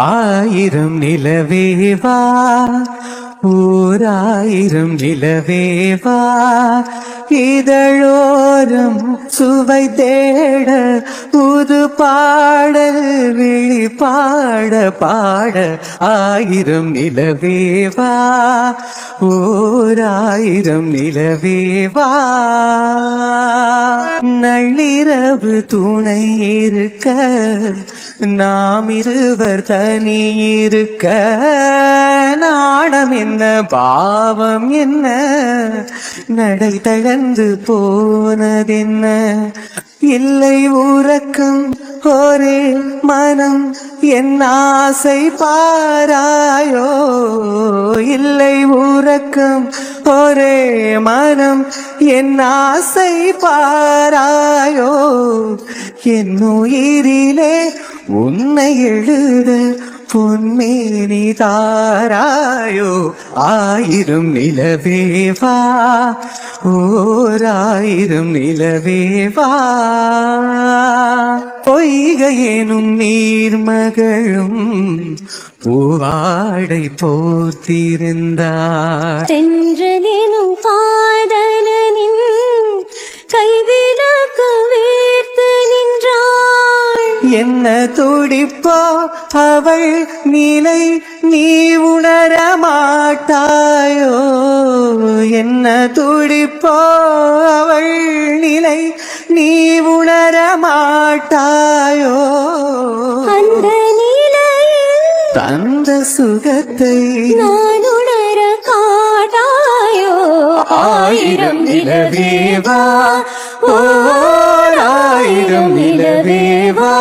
ஆயிரம் நிலவேவா ஓராயிரம் நிலவேவா இதழோரம் சுவை தேட புது பாடல் விழி பாட பாட ஆயிரம் நிலவேவா ஓராயிரம் நிலவேவா நள்ளிரவு துணை இருக்க நாம் இருவர் தனி இருக்க நாணம் என்ன பாவம் என்ன நடை தளர்ந்து போனதென்ன இல்லை உறக்கம் ஒரே மனம் என் ஆசை பாராயோ இல்லை உறக்கம் ஒரே மனம் என் ஆசை பாராயோ என் உயிரிலே உன்னை எழுத பொன்மேனி தாராயோ ஆயிரம் நிலவேவா ஓராயிரம் நிலவேவா பொய்கையேனும் நீர்மகளும் பூவாடை போர்த்திருந்தார் தென்றலினும் காதலனின் கைவிலக்கு வேர்த்து நின்றாள் என்ன துடிப்போ அவள் நிலை நீ உணர மாட்டாயோ என்ன துடிப்போ அவள் நிலை நீ உணர மாட்டாயோ அந்த நிலையில் தந்த சுகத்தை நான் உணர காட்டாயோ ஆயிரம் நிலவேவா ஓராயிரம் நிலவேவா